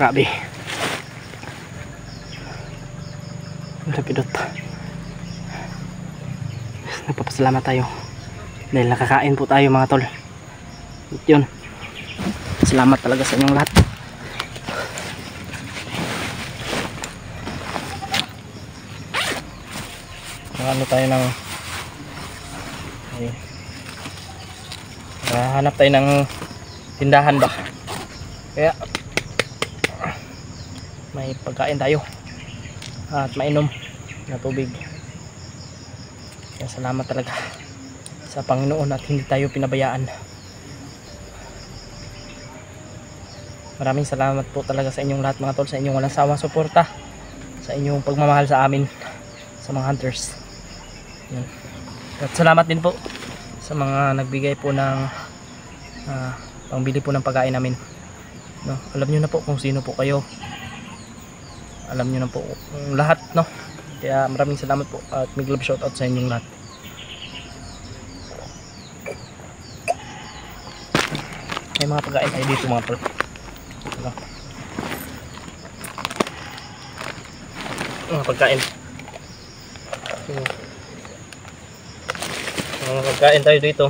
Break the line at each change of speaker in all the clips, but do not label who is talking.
Grabe. Lapidot. Nagpapasalamat tayo dahil nakakain po tayo mga tol. At yun, salamat talaga sa inyong lahat. Ano tayo ng hanap tayo ng tindahan ba, kaya may pagkain tayo at mainom na tubig. Kaya salamat talaga sa Panginoon at hindi tayo pinabayaan. Maraming salamat po talaga sa inyong lahat mga tol, sa inyong walang sawang suporta, sa inyong pagmamahal sa amin, sa mga hunters. Yan. At salamat din po sa mga nagbigay po ng pangbili po ng pagkain namin, no? Alam nyo na po kung sino po kayo, alam nyo na po lahat, no? Kaya maraming salamat po at big love shoutout sa inyong lahat. May mga pagkain tayo dito mga tol, no? Mga pagkain, mga pagkain tayo dito.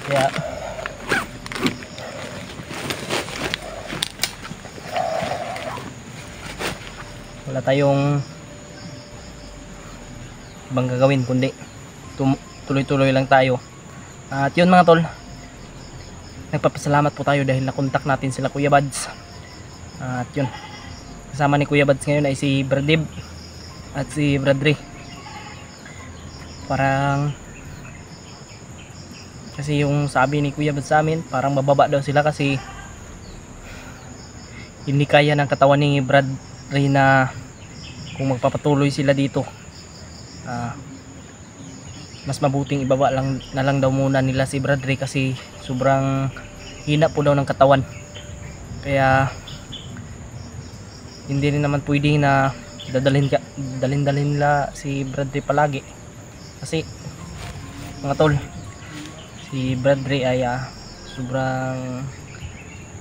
Kaya wala tayong ibang gagawin kundi tuloy-tuloy lang tayo. At yun mga tol, nagpapasalamat po tayo dahil nakontak natin sila Kuya Bads. At yun, kasama ni Kuya Bads ngayon ay si Bradib at si Bradri. Parang kasi yung sabi ni Kuya Bads sa amin, parang mababa daw sila kasi hindi kaya ng katawan ni Bradri na kung magpapatuloy sila dito, mas mabuting ibaba lang na lang daw muna nila si Bradri kasi sobrang hina po daw ng katawan. Kaya hindi rin naman pwede na dalhin nila si Bradri palagi kasi mga tol, si Bradri ay sobrang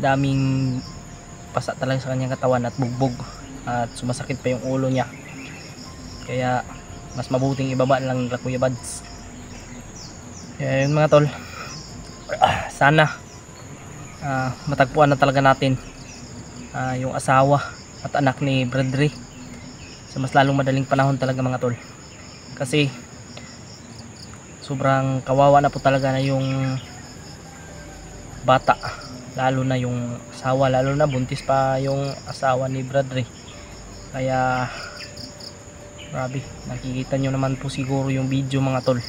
daming pasa talaga sa kanyang katawan at bugbog at sumasakit pa yung ulo niya. Kaya mas mabuting ibaba lang nila Kuya Bads. Kaya yun mga tol, sana matagpuan na talaga natin yung asawa at anak ni Bradri sa mas lalong madaling panahon talaga mga tol, kasi sobrang kawawa na po talaga na yung bata, lalo na yung asawa, lalo na buntis pa yung asawa ni Bradri. Kaya grabe, nakikita nyo naman po siguro yung video mga tol,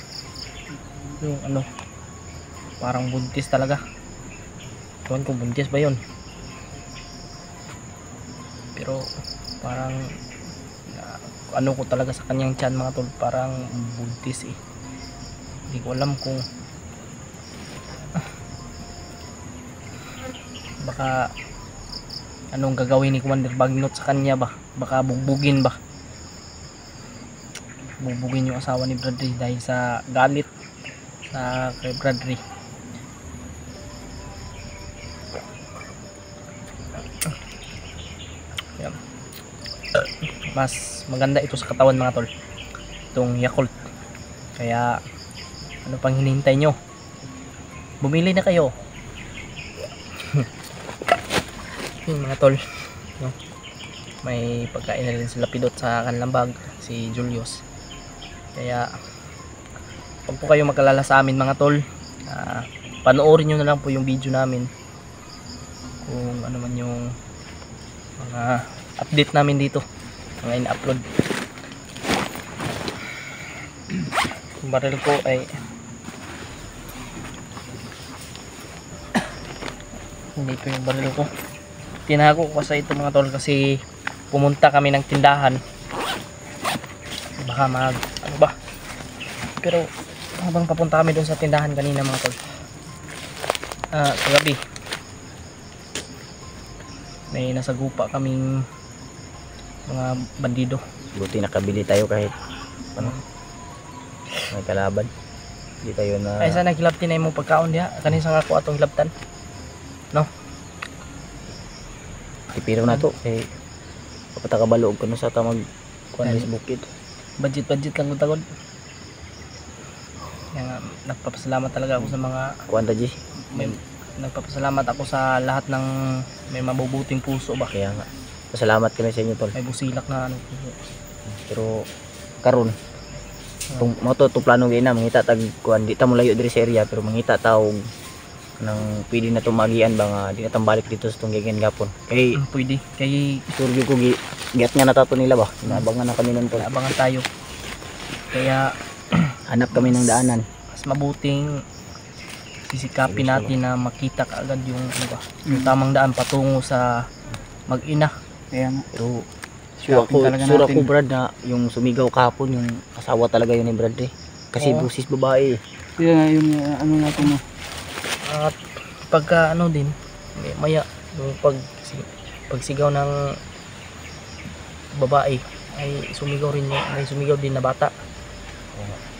yung ano, parang buntis talaga. Tuwan ko buntis ba yun, pero parang ano ko talaga sa kanyang tiyan mga tol, parang buntis eh. Hindi ko alam kung baka anong gagawin ni Commander Bagnot sa kanya ba, baka bugbugin ba, bugbugin yung asawa ni Bradri dahil sa galit sa kay Bradri. Mas maganda ito sa katawan mga tol, itong Yakult. Kaya ano pang hinihintay nyo, bumili na kayo. Yung mga tol, no? May pagkain na rin sila Pidot sa kanilang bag, si Julius. Kaya huwag po kayo magkalala sa amin mga tol, panoorin nyo na lang po yung video namin kung ano man yung mga update namin dito, mga in-upload. Yung baril ko ay hindi ko yung baril ko, tinago ko sa ito mga tol kasi pumunta kami ng tindahan, baka mag ano ba, pero habang papunta kami dun sa tindahan kanina mga tol, kagabi may nasagupa kaming mga bandido.
Buti nakabili tayo kahit ano, may kalaban. Hindi tayo na
ay sana hilabtin na yung pagkaon diha kanisa nga ako atong hilabtan, no?
tipiro na to kay kapatakabalog ko no sa tamag kuan sa bukid.
Budget lang ko tagod. Kaya nga, nagpapasalamat talaga ako sa mga
Kuan ta G.
nagpapasalamat ako sa lahat ng may mabubuting puso ba.
Kaya nga. Pasalamat kami sa inyo tol.
May busilak na ano.
Pero karon tung mo to plano gyud na mangita tag kuan di ta mo layo diri sa area pero mangita ta og nang pwede na tumagian ba nga di na tambalik dito sa tunggigan gapon. Kay
Pwede. Kay
suryo ko giat nga natato nila ba. Inaabangan na kami nun tol.
abangan tayo. Kaya
Hanap kami ng daanan.
mas mabuting sisikapin natin na makita kaagad yung ano ba, yung tamang daan patungo sa mag-ina.
Kaya nga.
Pero
Shopping talaga
sure
natin.
ako Brad na yung sumigaw kahapon yung asawa talaga yun ni Brad eh. Kasi
Oo.
busis babae.
Kaya nga yung ano natin mo.
At pagka ano din, maya yung pagsigaw ng babae ay sumigaw rin may sumigaw din na bata.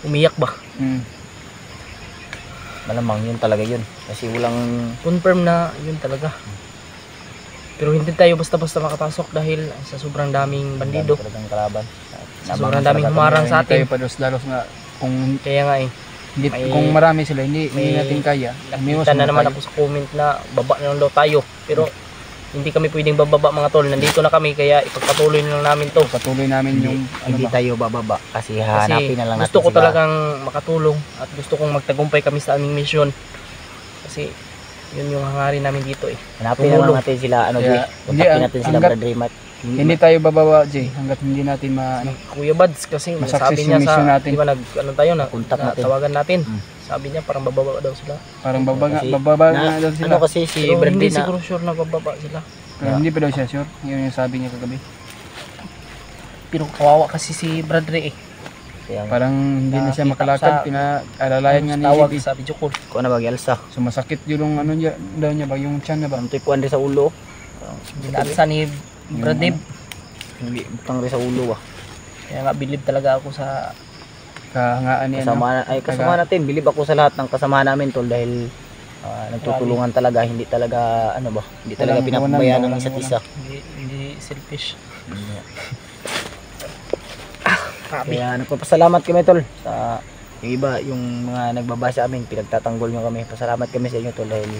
Umiyak ba?
Malamang yun talaga yun. Kasi walang
Confirm na yun talaga. Pero hindi tayo basta-basta makapasok dahil sa sobrang daming bandido.
talagang kalaban.
Sa sobrang daming humarang sa
Tayo
atin.
pa dalos na kung
Kaya nga eh,
hindi,
May-
kung marami sila hindi
may-
natin kaya. Umiwas
nakita na
muna
naman
tayo.
ako sa comment na baba na lang daw tayo. Pero hindi kami pwedeng bababa mga tol. Nandito na kami kaya ipagpatuloy na lang namin to.
Patuloy namin yung ano
Hindi
ba.
tayo bababa kasi
Kasi
hanapin na lang natin
gusto ko
sila.
talagang makatulong at gusto kong magtagumpay kami sa aming mission. Kasi yun yung hangarin namin dito eh.
Hanapin na lang
tumulong.
natin sila ano
Kaya,
Jay. Kontakin natin sila
hanggat-
Brad Raymart.
Hindi tayo bababa, Jay, hanggat hindi natin
Si Kuya Bads kasi
Masuccess
sabi
yung
niya sa
mission natin.
di ba ano tayo na
Contact natin.
tawagan natin.
Hmm.
Sabi niya parang bababa daw sila.
parang bababa
Kasi
bababa
na,
nga daw sila.
ano kasi si
Pero
Brad
hindi
na
siguro sure na bababa sila.
Pero hindi pa daw siya sure. Yun yung sabi niya kagabi.
Pero kawawa kasi si Brad Ray eh.
kaya nga,
Parang hindi na siya
Nakita
makalakad.
sa-
Pinaalalayan nga ni
Tawag
Libby.
sa video call.
ko na Elsa.
Sumasakit yung ano niya, daw niya ba, yung tiyan na ba?
Ang tikuan rin sa ulo.
Binansa ni Brad Ray.
Hindi butang rin sa ulo ah.
Kaya nga believe talaga ako sa
Kahangaan niya.
Kasama natin. Bilib ako sa lahat ng kasama namin tol dahil nagtutulungan talaga, hindi talaga ano ba, hindi talaga
Walang-
pinapabayaan ng
walang-
isa't isa.
hindi selfish.
Kaya nagpapasalamat kami tol sa yung iba, yung mga nagbabasa sa amin, pinagtatanggol nyo kami. Pasalamat kami sa inyo tol dahil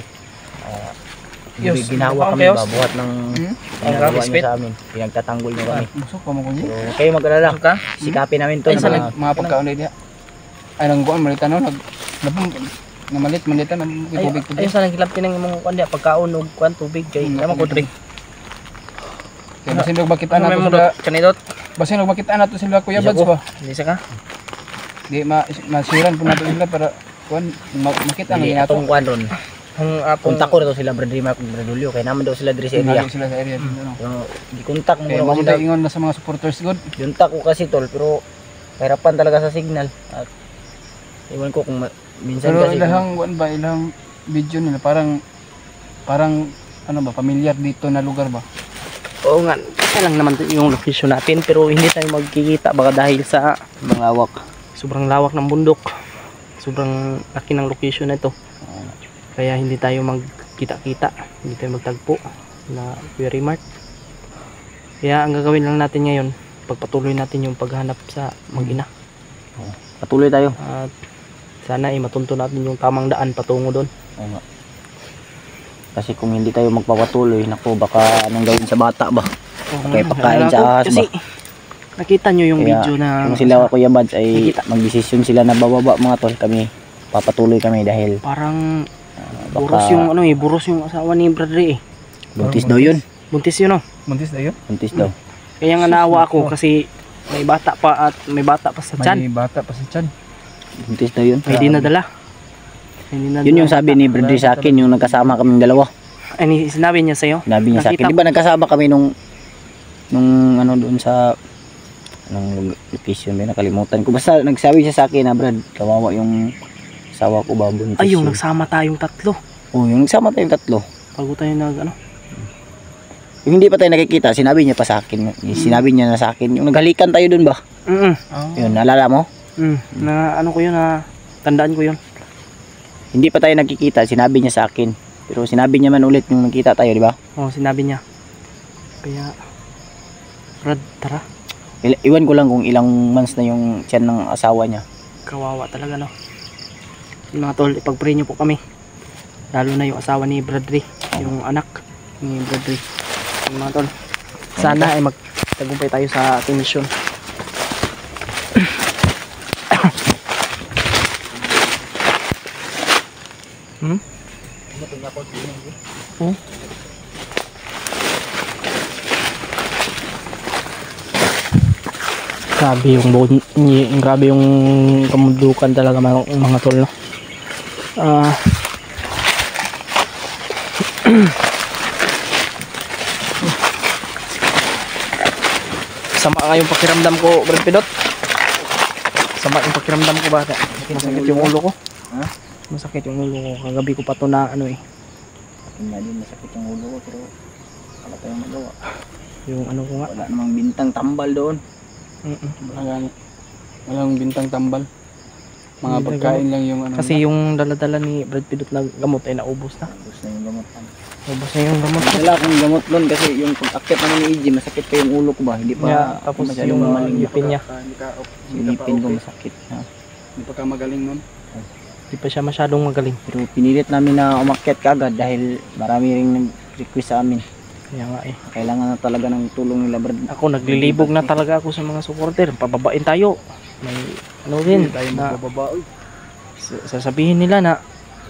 Yes,
ginawa
ang
kami
chaos.
buhat ng ginagawa nyo
Respect.
sa amin. Pinagtatanggol nyo kami.
Busok pa mo ko niya.
So kayo mag-alala,
Ka?
sikapin namin tol
Ay, sa
na
Mga pagkaon niya. Ay, nang guan, malita no? Namalitan,
Ay,
tubig.
ayun sa nang kilapti ng imong kuan dia pagkaon og kuan tubig kay naman ko drink.
Kaya basin nung makita
Ano
na
may
to
mo
sila,
kanidot?
basin nung makita na to sila Kuya
Isa
Bads
ko.
ba?
Hindi sa ka?
Di masiran po nato sila para kuan makita
hindi
nga nato.
atong kuan ron.
Ang atong
Kontak ko rin sila Brad Rima kung Brad Julio, kaya naman daw sila diri sa area.
Nalo sila sa area dito. ano.
So, gikontak mo
Kaya
na
mo
sila.
ingon na sa mga supporters good.
Junta ko kasi tol, pero kahirapan talaga sa signal. At iwan ko kung minsan
Pero
kasi
ilang kuan ba ilang video nila parang ano ba familiar dito na lugar ba?
Oo nga, kasi lang naman yung location natin pero hindi tayo magkikita baka dahil sa
mangawak.
sobrang lawak ng bundok. Sobrang laki ng location na ito. Kaya hindi tayo magkita-kita, hindi tayo magtagpo na very mark. Kaya ang gagawin lang natin ngayon, pagpatuloy natin yung paghanap sa mag-ina.
Patuloy tayo.
At sana ay matunto natin yung tamang daan patungo doon.
Oo nga. Kasi kung hindi tayo magpapatuloy, naku, baka anong gawin sa bata ba? Kaya pagkain sa ahas
Kasi
ba?
nakita nyo yung
Kaya,
video na
Kung sila Kuya Bads ay
Nakita.
magdesisyon sila na bababa mga tol, kami papatuloy kami dahil
parang
baka
buros yung ano eh, buros yung asawa ni Brad Ray eh.
buntis daw yun.
Buntis yun oh.
Muntis na yun?
Buntis daw.
Kaya nga naawa ako kasi may bata pa at may bata pa sa tiyan.
May bata pa sa tiyan.
Buntis daw yun.
May dinadala. May dinadala.
Yun yung sabi ni Brad Ray sa akin, yung nagkasama kaming dalawa.
Ay, sinabi niya sa'yo?
Sinabi niya sa akin,
Nakita
di ba nagkasama kami nung ano doon sa anong location ba nakalimutan ko. Basta nagsabi siya sa akin na Brad, kawawa yung asawa ko ba buntis.
Ay, yung
yun."
nagsama tayong tatlo.
Oh, yung nagsama tayong tatlo.
Bago tayo nag ano.
Yung hindi pa tayo nakikita, sinabi niya pa sa akin. Sinabi niya na sa akin, yung naghalikan tayo doon ba? Yun, naalala mo?
Na ano ko yun, na tandaan ko yun.
Hindi pa tayo nakikita, sinabi niya sa akin. Pero sinabi niya man ulit yung nakita tayo, di ba?
Oh, sinabi niya. Kaya Brad, tara.
Iwan ko lang kung ilang months na yung tiyan ng asawa niya.
Kawawa talaga, no. Yung mga tol, ipag-pray nyo po kami. Lalo na yung asawa ni Bradley, yung anak ni Bradley. Yung mga tol, sana ay magtagumpay tayo sa ating mission. Hmm? Hmm? Grabe yung kamundukan talaga mga tol, no? Sama nga yung pakiramdam ko, Brad Pinot. Sama yung pakiramdam ko ba? Masakit yung ulo ko.
Ha?
Masakit yung ulo ko. Kagabi ko pa to na ano eh.
Hindi din masakit yung ulo ko pero wala tayong magawa.
Yung ano ko nga.
Wala namang bintang tambal doon.
Walang bintang tambal. Mga
Bintang
pagkain lang yung ano.
Kasi yung dala-dala ni Brad Pinot na gamot ay naubos na.
Tapos na yung gamot.
Naubos na yung gamot ko.
Wala akong gamot doon kasi yung pag-akit naman ni EJ masakit pa yung ulo ko ba? Hindi pa
Yeah, tapos
masyadong
yung
mamaling
ngipin niya.
yung ngipin ko masakit. Ha?
Hindi pa ka magaling nun.
Hindi pa siya masyadong magaling.
Pero pinilit namin na umakyat kaagad dahil marami ring nag-request sa amin.
Kaya nga eh.
Kailangan na talaga ng tulong nila Brad.
Ako naglilibog na talaga ako sa mga supporter. Pababain tayo. May ano din
Tayo
na
magbababa.
sasabihin nila na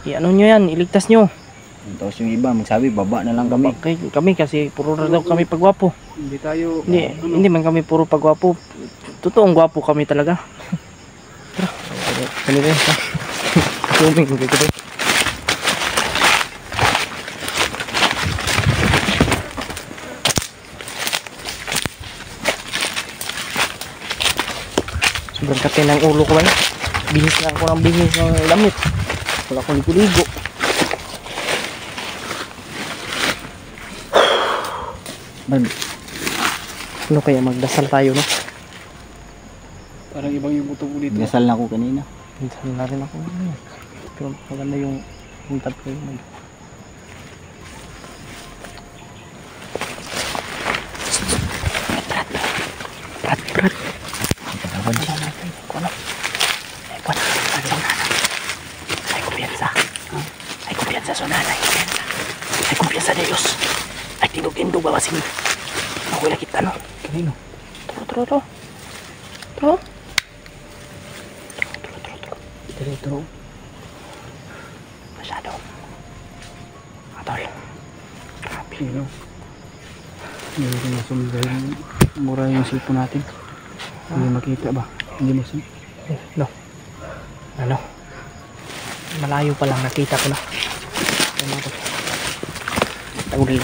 i-ano nyo yan, iligtas nyo.
Tapos yung iba magsabi baba na lang kami.
Kami kasi puro na daw kami pagwapo.
Hindi tayo.
Hindi man kami puro pagwapo. Totoong gwapo kami talaga. Tara. Kanina yun. Swimming. Kaya sobrang kate ng ulo ko ba yun? Bihis na ako ng bihis ng damit. Wala akong ligo-ligo. Ano kaya magdasal tayo, no?
Parang ibang yung buto ko dito.
Dasal na ako kanina.
Magdasal na rin ako. Pero maganda yung tab ko yun. Brad.
Katawan siya.
Ay kumpiyansa sa nanay. Ay kumpiyansa sa Diyos. Ay tindog-tindog bawasin. Ako lang kita, no?
Kanino?
Tro.
Tro.
Masyado. Atol. Grabe.
Ano? Hindi ko masundal. Mura yung cellphone natin. Hindi makita ba? Hindi masum.
No. Ano? Malayo pa lang nakita ko na. Ano to? Tagulil.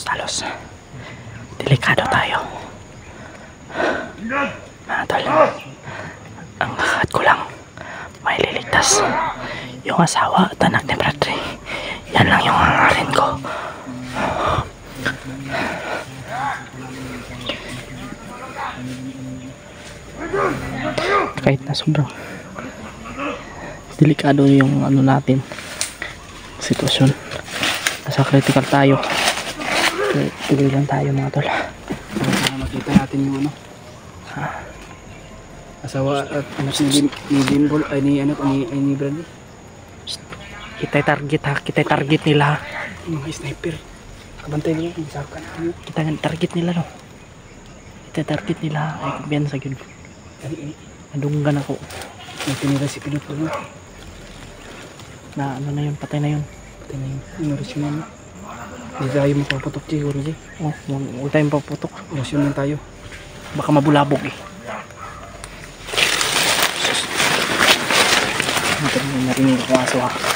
Talos. Delikado tayo. Tol, ang lahat ko lang may liligtas yung asawa at anak ni Bradley. Yan lang yung hangarin ko. Kahit na sobrang delikado yung ano natin sitwasyon, nasa critical tayo, tuloy lang tayo mga tol.
Para makita natin yung ano. Asawa at anak ni Dimbol ay ni anak ni Bradley.
Kita target nila.
Mga sniper. Kabantay nila yung sakan.
Kita target nila, no. Kita target nila ay kumpiyansa gyud. Nadunggan ako.
May tinira si Pinot ko.
Na ano na yun, patay na yun.
Ito na yung original na. Hindi tayo mapaputok siguro, Jay.
Oh, huwag tayong paputok.
Orasyon lang tayo.
Baka mabulabog eh. Ito na narinig ko ang aso ha.